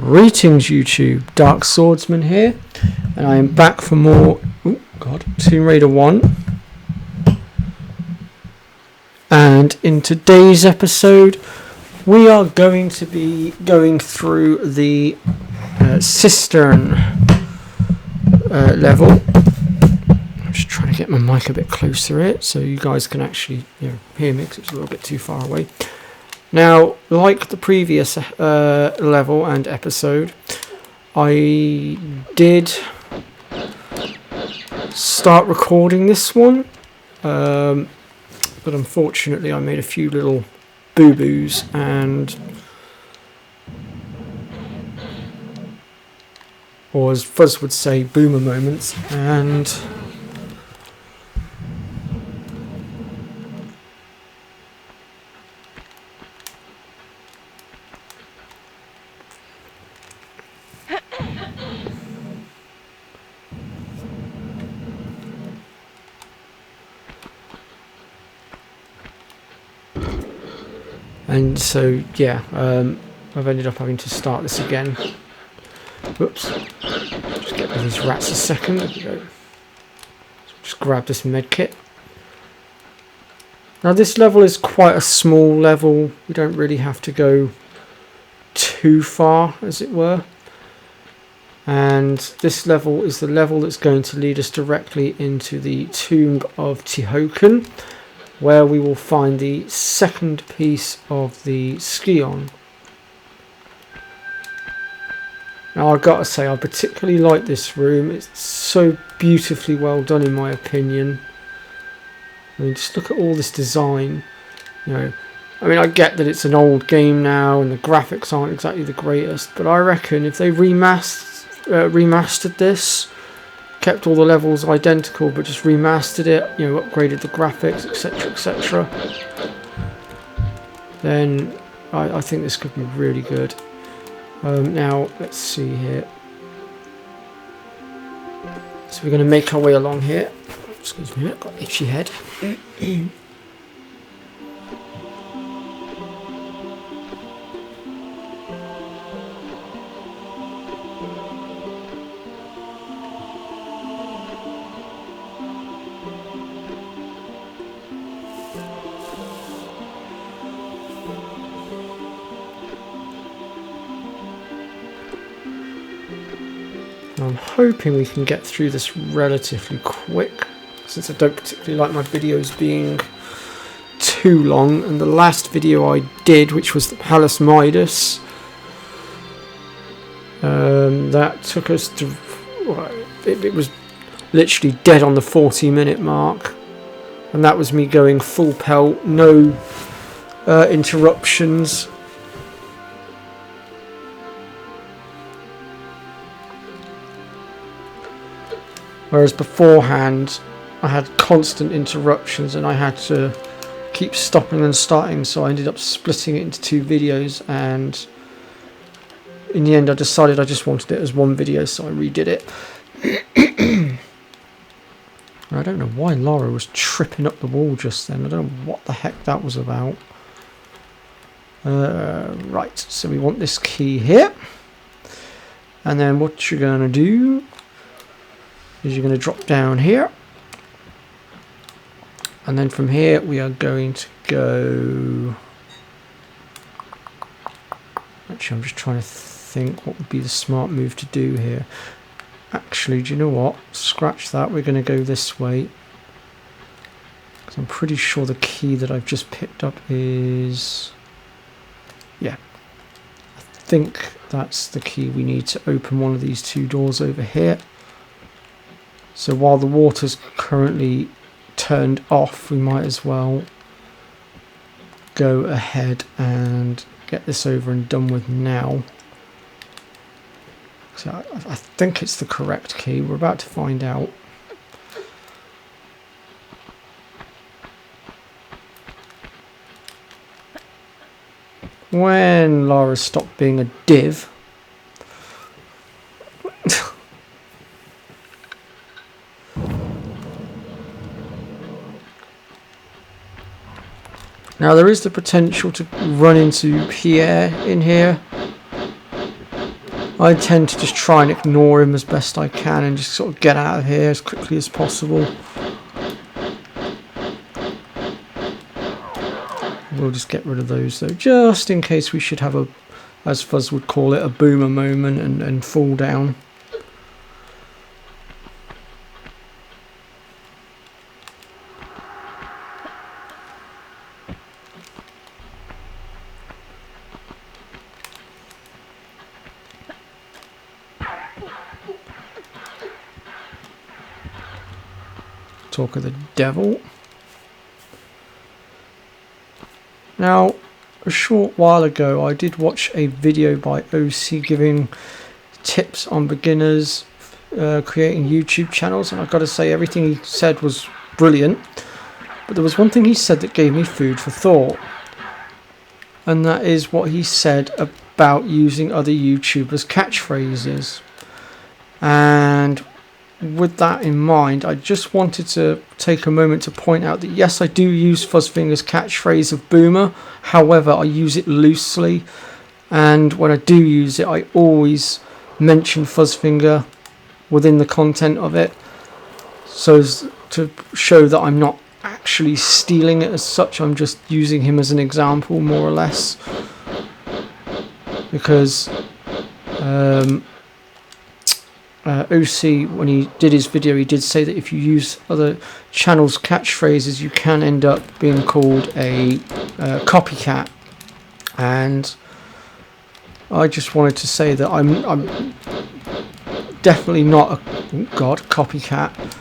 Greetings YouTube, Dark Swordsman here, and I am back for more Tomb Raider 1. And in today's episode we are going to be going through the cistern level. I'm just trying to get my mic a bit closer here so you guys can actually hear me, because it's a little bit too far away. Now, like the previous level and episode, I did start recording this one, but unfortunately I made a few little boo-boos and, or as Fuzz would say, boomer moments, and so I've ended up having to start this again. Whoops. Just get rid of these rats a second. There we go. Just grab this med kit. Now this level is quite a small level. We don't really have to go too far, as it were. And this level is the level that's going to lead us directly into the Tomb of Tihocan, where we will find the second piece of the Scion. Now I've got to say, I particularly like this room. It's so beautifully well done in my opinion. I mean, just look at all this design. I mean, I get that it's an old game now and the graphics aren't exactly the greatest, but I reckon if they remastered this, kept all the levels identical but just remastered it, upgraded the graphics, etc, then I think this could be really good. Now let's see here. So we're going to make our way along here. Excuse me, I've got an itchy head. I'm hoping we can get through this relatively quick, since I don't particularly like my videos being too long. And the last video I did, which was the Palace Midas, that took us to, it was literally dead on the 40-minute mark, and that was me going full pelt, no interruptions. Whereas beforehand, I had constant interruptions and I had to keep stopping and starting, so I ended up splitting it into two videos, and in the end I decided I just wanted it as one video, so I redid it. I don't know why Laura was tripping up the wall just then. I don't know what the heck that was about. Right, so we want this key here. And then what you're going to do is you're going to drop down here, and then from here we are going to go, actually I'm just trying to think what would be the smart move to do here. Actually, do you know what, scratch that, we're going to go this way, because I'm pretty sure the key that I've just picked up is, I think that's the key we need to open one of these two doors over here. So while the water's currently turned off, we might as well go ahead and get this over and done with now. So I think it's the correct key. We're about to find out. When Lara stopped being a div. Now there is the potential to run into Pierre in here, I tend to just try and ignore him as best I can and just sort of get out of here as quickly as possible. We'll just get rid of those though, just in case we should have a, as Fuzz would call it, a boomer moment and fall down. Talk of the devil. Now, a short while ago I did watch a video by OC giving tips on beginners creating YouTube channels, and I've got to say everything he said was brilliant, but there was one thing he said that gave me food for thought, and that is what he said about using other YouTubers' catchphrases. And with that in mind, I just wanted to take a moment to point out that yes, I do use Fuzzfinger's catchphrase of boomer, however I use it loosely, and when I do use it I always mention Fuzzfinger within the content of it, so as to show that I'm not actually stealing it as such. I'm just using him as an example, more or less, because OC, when he did his video, he did say that if you use other channels' catchphrases, you can end up being called a copycat. And I just wanted to say that I'm definitely not a copycat.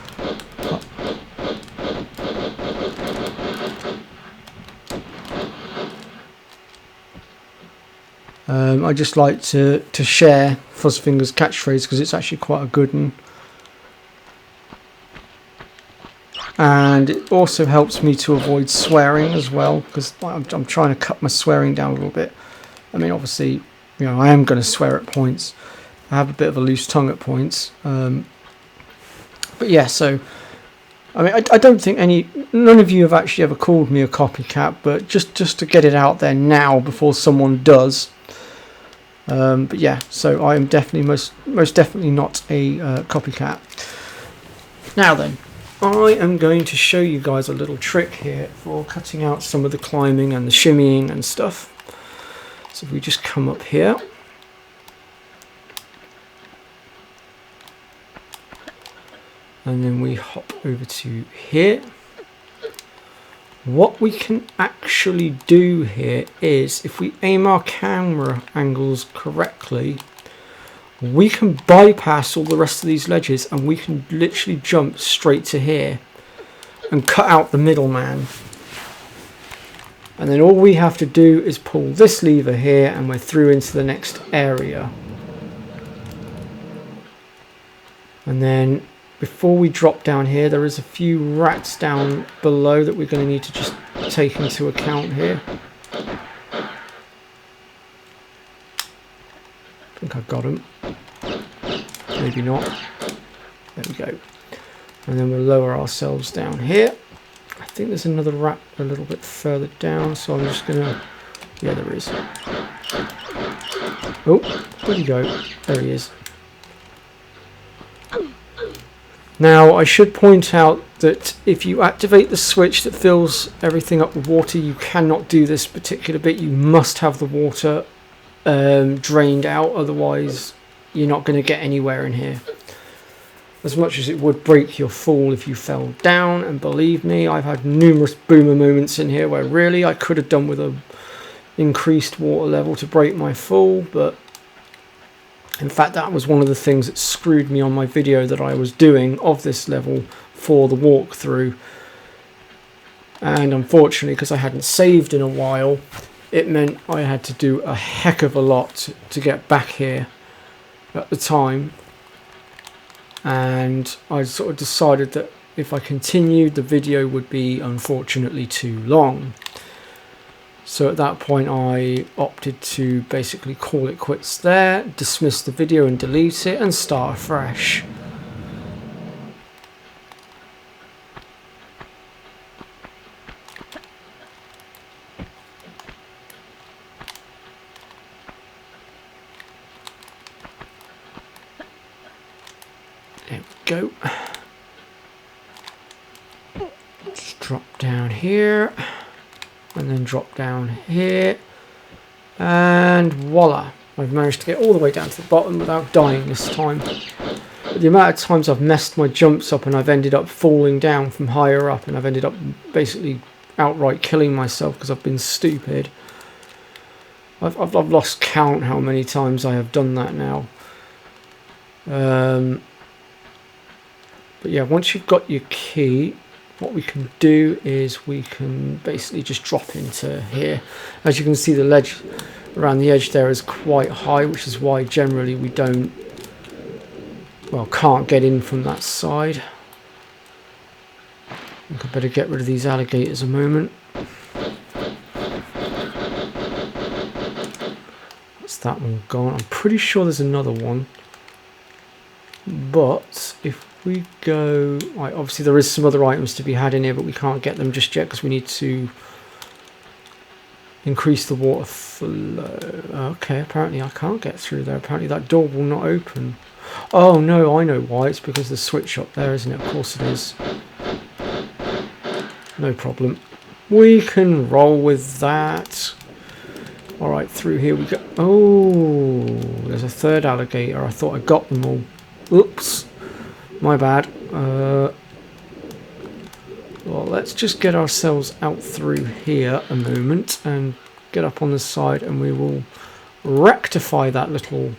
I just like to share Fuzzfinger's catchphrase because it's actually quite a good one. And it also helps me to avoid swearing as well, because I'm trying to cut my swearing down a little bit. I mean, obviously, you know, I am going to swear at points. I have a bit of a loose tongue at points. But yeah, so I mean, I don't think none of you have actually ever called me a copycat, but just to get it out there now before someone does. But yeah, so I am definitely most definitely not a copycat. Now then, I am going to show you guys a little trick here for cutting out some of the climbing and the shimmying and stuff. So if we just come up here, and then we hop over to here. What we can actually do here is, if we aim our camera angles correctly, we can bypass all the rest of these ledges and we can literally jump straight to here and cut out the middleman. And then all we have to do is pull this lever here and we're through into the next area. And then before we drop down here, there is a few rats down below that we're going to need to just take into account here. I think I've got them. Maybe not. There we go. And then we'll lower ourselves down here. I think there's another rat a little bit further down, so I'm just going to... Yeah, there is. Oh, where'd he go? There he is. Now, I should point out that if you activate the switch that fills everything up with water, you cannot do this particular bit. You must have the water drained out, otherwise you're not going to get anywhere in here. As much as it would break your fall if you fell down, and believe me, I've had numerous boomer moments in here where really I could have done with a increased water level to break my fall, but in fact, that was one of the things that screwed me on my video that I was doing of this level for the walkthrough. And unfortunately, because I hadn't saved in a while, it meant I had to do a heck of a lot to get back here at the time. And I sort of decided that if I continued, the video would be unfortunately too long. So at that point I opted to basically call it quits there, dismiss the video and delete it and start afresh. go. Just drop down here. And then drop down here. And voila. I've managed to get all the way down to the bottom without dying this time. But the amount of times I've messed my jumps up and I've ended up falling down from higher up and I've ended up basically outright killing myself because I've been stupid. I've lost count how many times I have done that now. But yeah, once you've got your key, what we can do is we can basically just drop into here. As you can see, the ledge around the edge there is quite high, which is why generally we don't, well, can't get in from that side. I think I better get rid of these alligators a moment. That's that one gone. I'm pretty sure there's another one. But if we go, right, obviously there is some other items to be had in here, but we can't get them just yet because we need to increase the water flow. Okay, apparently I can't get through there. Apparently that door will not open. Oh no, I know why. It's because of the switch up there, isn't it? Of course it is. No problem. We can roll with that. Alright, through here we go. Oh, there's a third alligator. I thought I got them all. Oops. My bad. Well, let's just get ourselves out through here a moment and get up on the side, and we will rectify that little,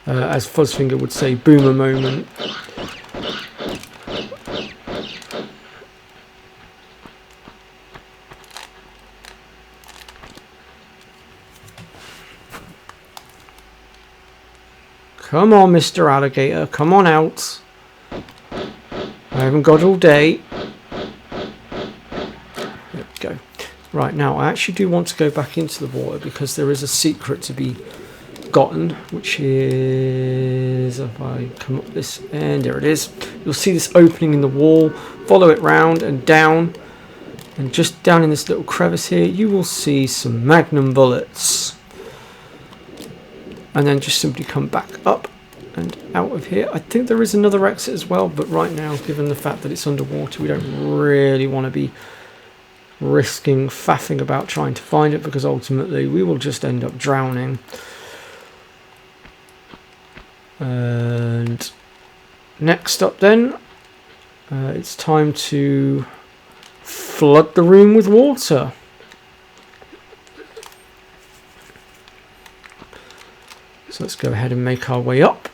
as Fuzzfinger would say, boomer moment. Come on, Mr. Alligator, come on out. I haven't got all day. There we go. Right, now I actually do want to go back into the water because there is a secret to be gotten, which is, if I come up this end, there it is. You'll see this opening in the wall. Follow it round and down. And just down in this little crevice here, you will see some magnum bullets. And then just simply come back up and out of here. I think there is another exit as well, but right now, given the fact that it's underwater, we don't really want to be risking faffing about trying to find it, because ultimately we will just end up drowning. And next up then, it's time to flood the room with water. So let's go ahead and make our way up.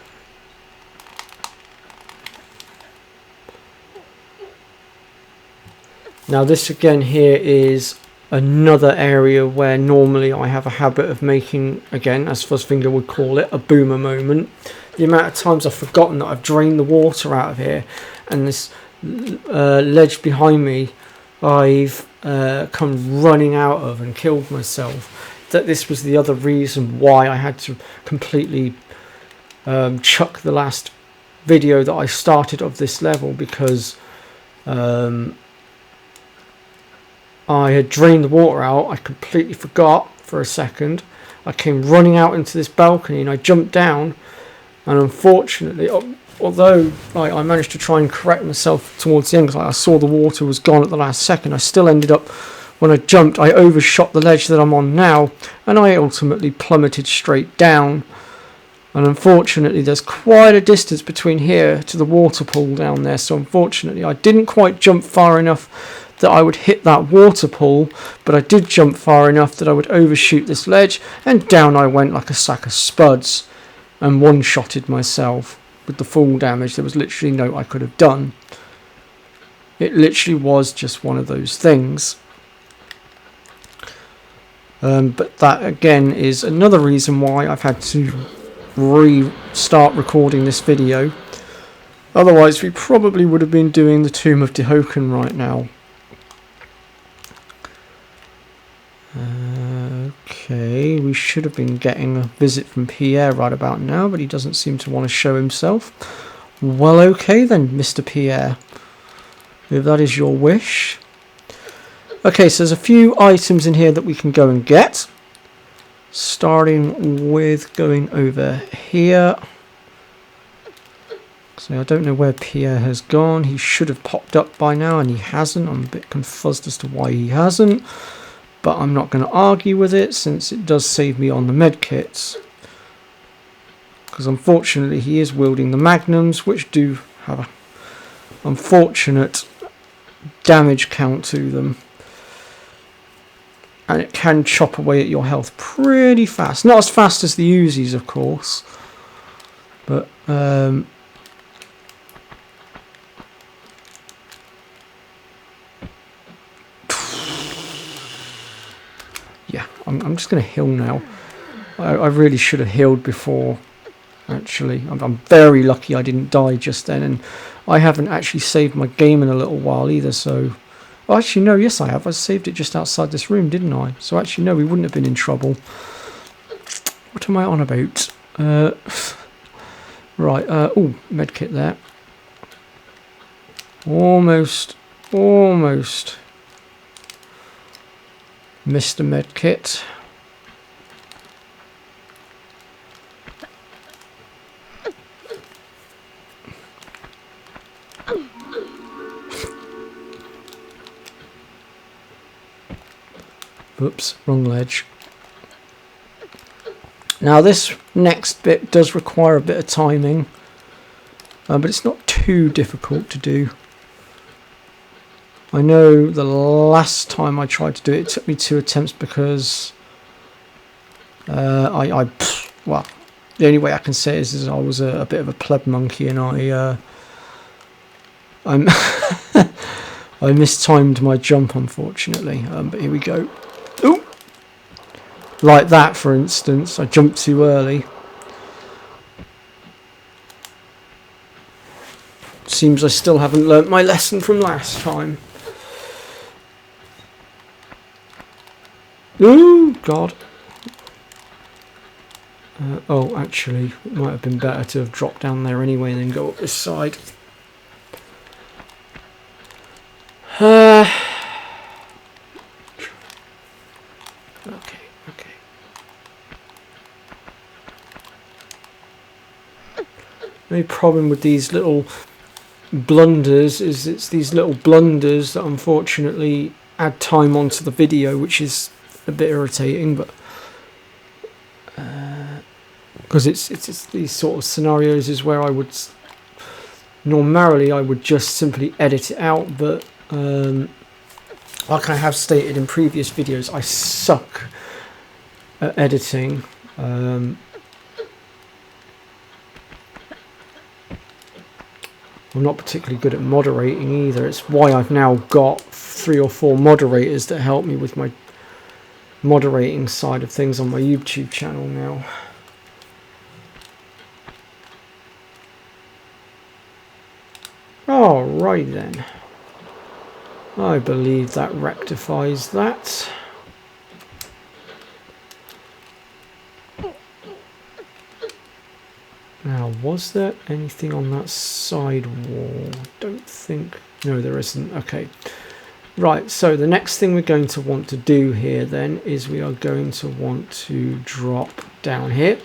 Now this again here is another area where normally I have a habit of making, again, as Fuzzfinger would call it, a boomer moment. The amount of times I've forgotten that I've drained the water out of here, and this ledge behind me I've come running out of and killed myself. That this was the other reason why I had to completely chuck the last video that I started of this level, because I had drained the water out. I completely forgot for a second. I came running out into this balcony and I jumped down, and unfortunately, although I managed to try and correct myself towards the end because I saw the water was gone at the last second, I still ended up, when I jumped, I overshot the ledge that I'm on now, and I ultimately plummeted straight down. And unfortunately, there's quite a distance between here to the water pool down there, so unfortunately I didn't quite jump far enough that I would hit that water pool, but I did jump far enough that I would overshoot this ledge, and down I went like a sack of spuds, and one-shotted myself with the full damage. There was literally no I could have done. It literally was just one of those things. But that again is another reason why I've had to restart recording this video. Otherwise we probably would have been doing the Tomb of Dehoken right now. Okay, we should have been getting a visit from Pierre right about now, but he doesn't seem to want to show himself. Well, okay then, Mr. Pierre, if that is your wish. Okay, so there's a few items in here that we can go and get. Starting with going over here. So I don't know where Pierre has gone. He should have popped up by now and he hasn't. I'm a bit confused as to why he hasn't. But I'm not going to argue with it since it does save me on the med kits. Because unfortunately he is wielding the magnums, which do have an unfortunate damage count to them. And it can chop away at your health pretty fast. Not as fast as the Uzis, of course. But, yeah, I'm just going to heal now. I really should have healed before, actually. I'm very lucky I didn't die just then. And I haven't actually saved my game in a little while either, so... Oh, actually, no, yes I have. I saved it just outside this room, didn't I? So actually, no, we wouldn't have been in trouble. What am I on about? Right, oh, medkit there. Almost missed a medkit. Oops, wrong ledge. Now this next bit does require a bit of timing, but it's not too difficult to do. I know the last time I tried to do it, it took me 2 attempts because well, the only way I can say it is I was a bit of a pleb monkey and I mistimed my jump, unfortunately. But here we go. Ooh! Like that, for instance. I jumped too early. Seems I still haven't learnt my lesson from last time. Ooh, God. Oh, actually, it might have been better to have dropped down there anyway and then go up this side. Okay. The only problem with these little blunders is it's these little blunders that unfortunately add time onto the video, which is a bit irritating, but because it's these sort of scenarios is where I would normally just simply edit it out, but like I have stated in previous videos, I suck at editing. I'm not particularly good at moderating either. It's why I've now got 3 or 4 moderators that help me with my moderating side of things on my YouTube channel now. Alright then. I believe that rectifies that. Now, was there anything on that side wall? Don't think... No, there isn't. Okay. Right, so the next thing we're going to want to do here then is we are going to want to drop down here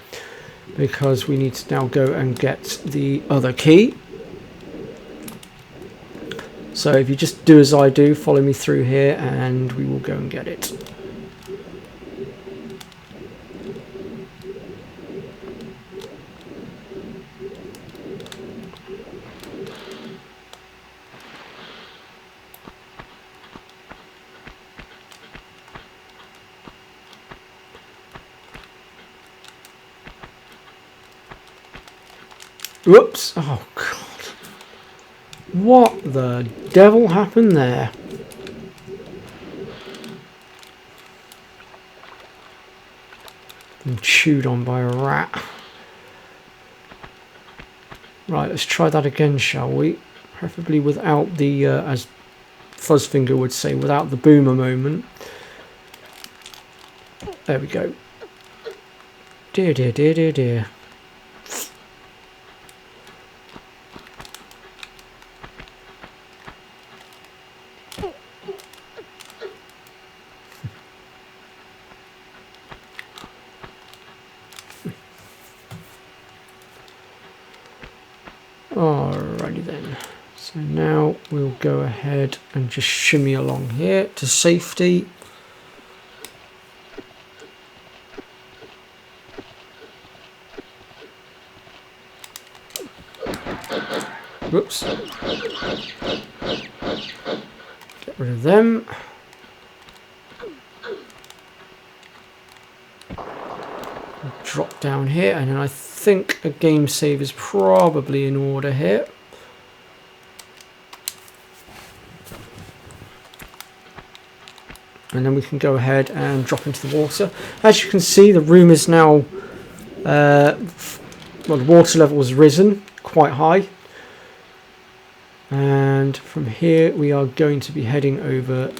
because we need to now go and get the other key. So if you just do as I do, follow me through here and we will go and get it. Whoops! Oh God! What the devil happened there? Been chewed on by a rat. Right, let's try that again, shall we? Preferably without the, as Fuzzfinger would say, without the boomer moment. There we go. Dear, dear, dear, dear, dear. Alrighty then. So now we'll go ahead and just shimmy along here to safety. Whoops. Get rid of them. Drop down here, and then I think a game save is probably in order here. And then we can go ahead and drop into the water. As you can see, the room is now, well, the water level has risen quite high. And from here we are going to be heading over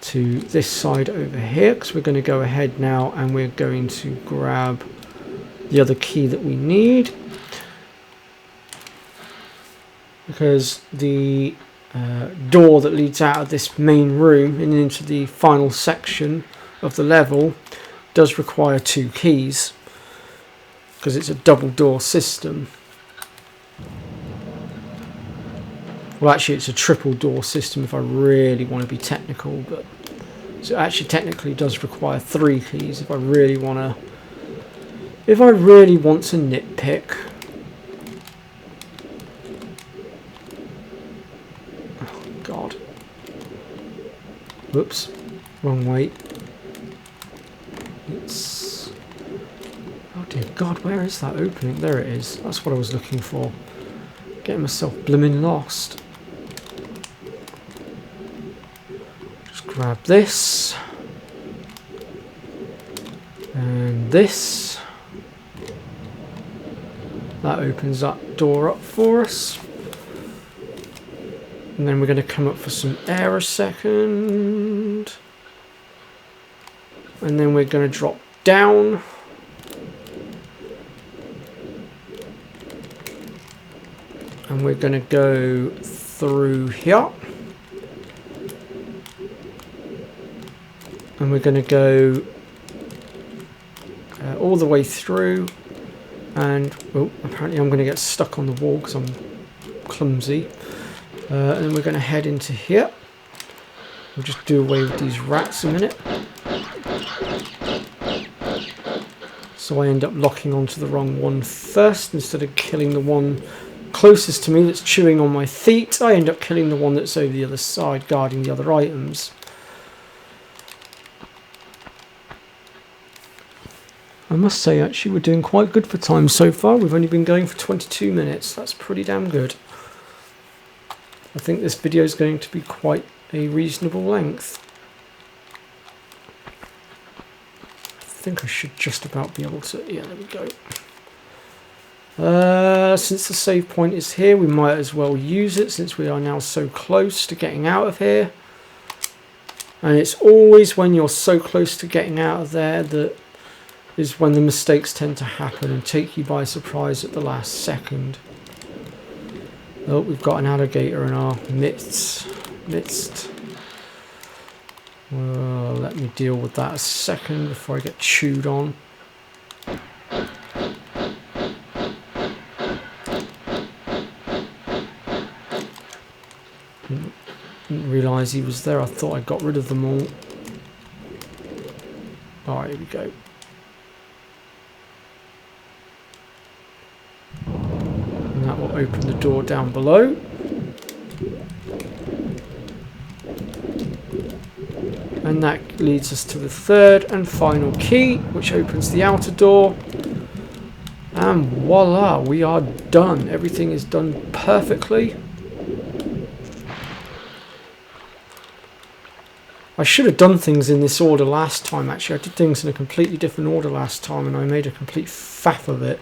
to this side over here, because we're going to go ahead now and we're going to grab the other key that we need, because the door that leads out of this main room and into the final section of the level does require 2 keys, because it's a double door system. Well, actually it's a triple door system if I really want to be technical, but so it actually technically does require 3 keys if I really want to nitpick. Oh god. Whoops. Wrong way. It's, oh dear god, where is that opening? There it is. That's what I was looking for. Getting myself blimmin' lost. Grab this and this. That opens that door up for us, and then we're going to come up for some air a second, and then we're going to drop down, and we're going to go through here. And we're going to go all the way through, and oh, apparently I'm going to get stuck on the wall because I'm clumsy. And then we're going to head into here. We'll just do away with these rats a minute. So I end up locking onto the wrong one first instead of killing the one closest to me that's chewing on my feet. I end up killing the one that's over the other side guarding the other items. I must say, actually, we're doing quite good for time so far. We've only been going for 22 minutes. That's pretty damn good. I think this video is going to be quite a reasonable length. I think I should just about be able to... Yeah, there we go. Since the save point is here, we might as well use it, since we are now so close to getting out of here. And it's always when you're so close to getting out of there that is when the mistakes tend to happen and take you by surprise at the last second. Oh, we've got an alligator in our midst. Well, let me deal with that a second before I get chewed on. Didn't realise he was there. I thought I got rid of them all. Alright, here we go. And that will open the door down below. And that leads us to the third and final key, which opens the outer door. And voila, we are done. Everything is done perfectly. I should have done things in this order last time, actually. I did things in a completely different order last time and I made a complete faff of it.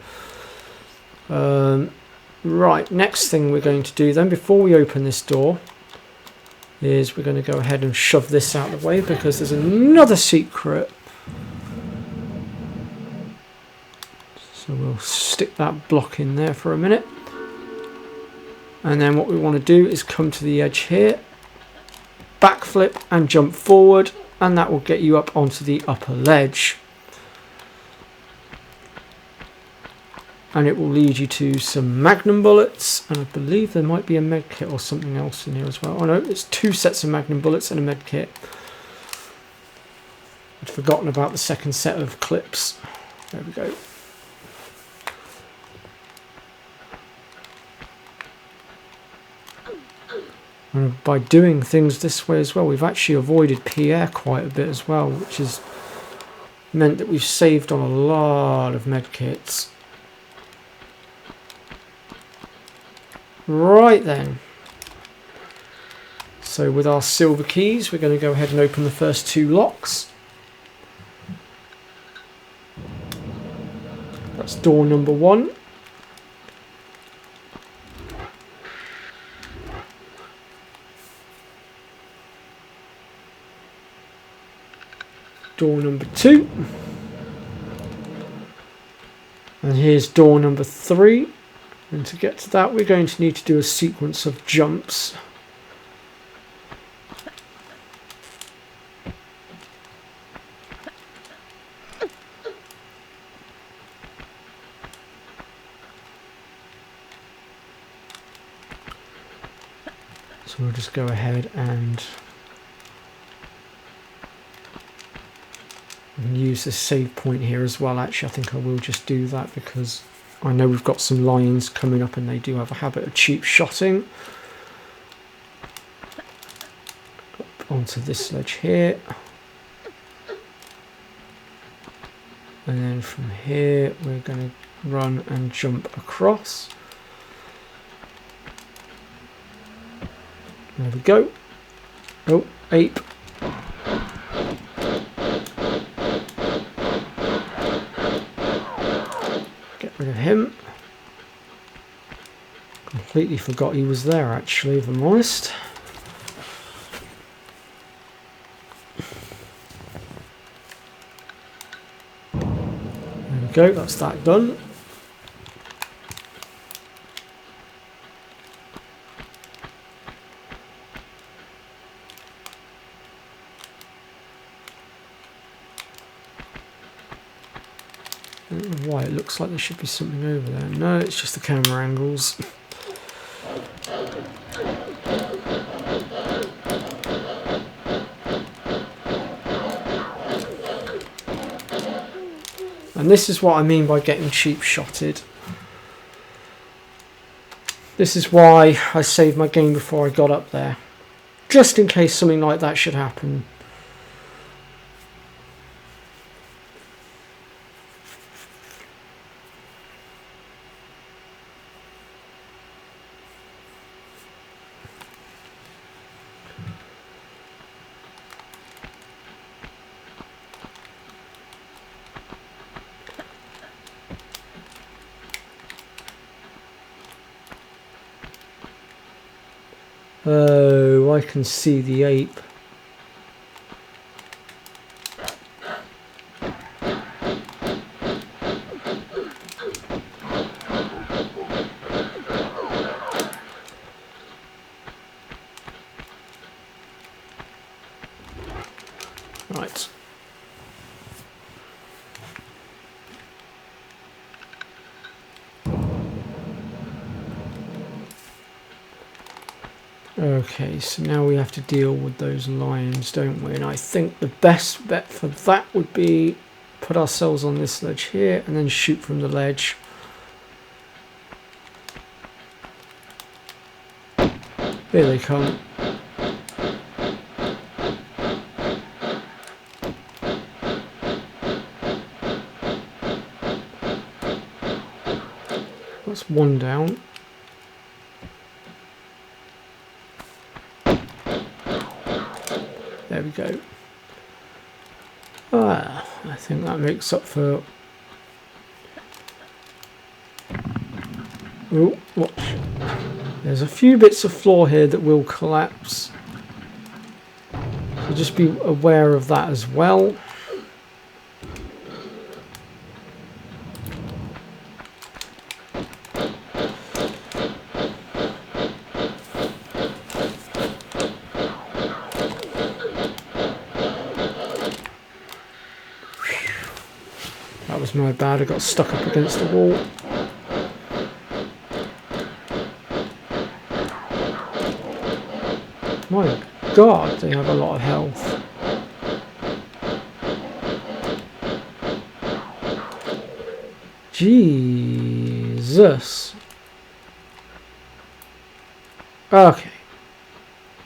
Right, next thing we're going to do then, before we open this door, is we're going to go ahead and shove this out of the way because there's another secret. So we'll stick that block in there for a minute. And then what we want to do is come to the edge here, backflip and jump forward, and that will get you up onto the upper ledge. and it will lead you to some magnum bullets, and I believe there might be a med kit or something else in here as well. Oh no, it's 2 sets of magnum bullets and a med kit. I'd forgotten about the second set of clips. There we go. And by doing things this way as well, we've actually avoided Pierre quite a bit as well, which has meant that we've saved on a lot of med kits. Right then. So with our silver keys, we're going to go ahead and open the first 2 locks. That's door number 1. Door number 2. And here's door number 3. And to get to that, we're going to need to do a sequence of jumps. So we'll just go ahead and use the save point here as well. Actually, I think I will just do that because I know we've got some lions coming up and they do have a habit of cheap shotting. Up onto this ledge here. And then from here we're going to run and jump across. There we go. Oh, ape. Get rid of him. Completely forgot he was there actually, if I'm honest. There we go, that's that done. I don't know why it looks like there should be something over there. No, it's just the camera angles. And this is what I mean by getting cheap shotted. This is why I saved my game before I got up there. Just in case something like that should happen. Oh, I can see the ape. Right. Okay, so now we have to deal with those lions, don't we? And I think the best bet for that would be put ourselves on this ledge here and then shoot from the ledge. Here they come. That's one down. There we go. Ah, I think that makes up for... Oh, watch. There's a few bits of floor here that will collapse. So just be aware of that as well. That was my bad, I got stuck up against the wall. My God, they have a lot of health. Jesus. Okay.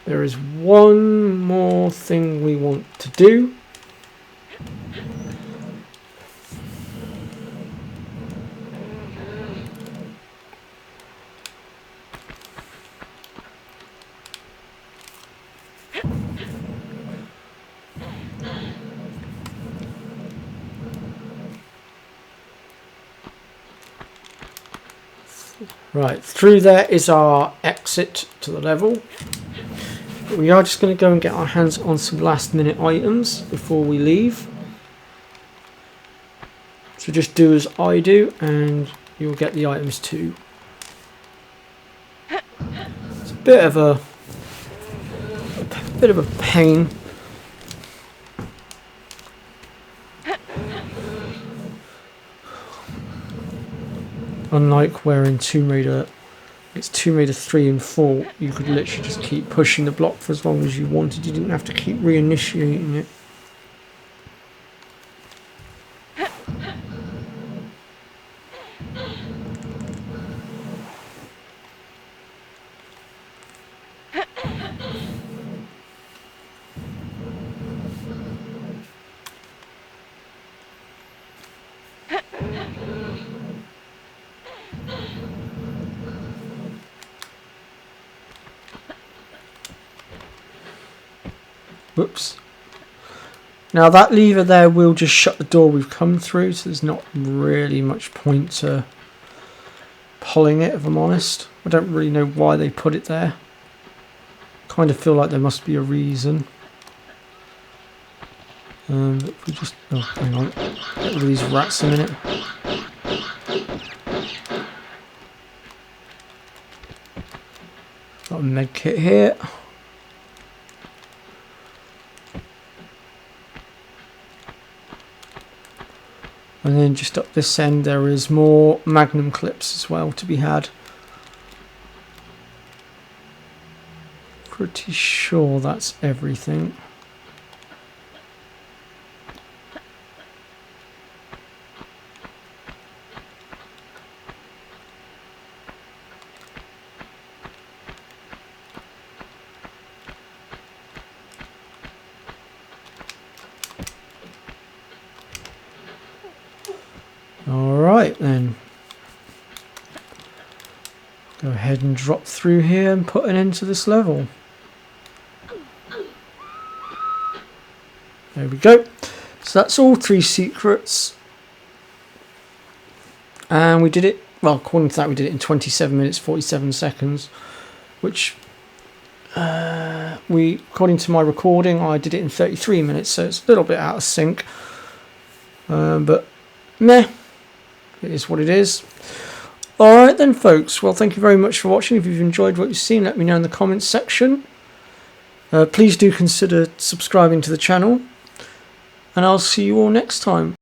There is one more thing we want to do. Right, through there is our exit to the level. But we are just going to go and get our hands on some last minute items before we leave. So just do as I do and you'll get the items too. It's a bit of a pain. Unlike where in Tomb Raider, it's Tomb Raider 3 and 4, you could literally just keep pushing the block for as long as you wanted. You didn't have to keep reinitiating it. Whoops. Now that lever there will just shut the door we've come through, so there's not really much point to pulling it, if I'm honest. I don't really know why they put it there. Kind of feel like there must be a reason. If we just, oh, hang on, get rid of these rats a minute. Got a med kit here. And then just up this end there is more magnum clips as well to be had. Pretty sure that's everything. Alright then, go ahead and drop through here and put an end to this level. There we go. So that's all 3 secrets. And we did it, well, according to that we did it in 27 minutes 47 seconds, which according to my recording I did it in 33 minutes, so it's a little bit out of sync. But meh. It is what it is. Alright then folks, well thank you very much for watching. If you've enjoyed what you've seen, let me know in the comments section. Please do consider subscribing to the channel. And I'll see you all next time.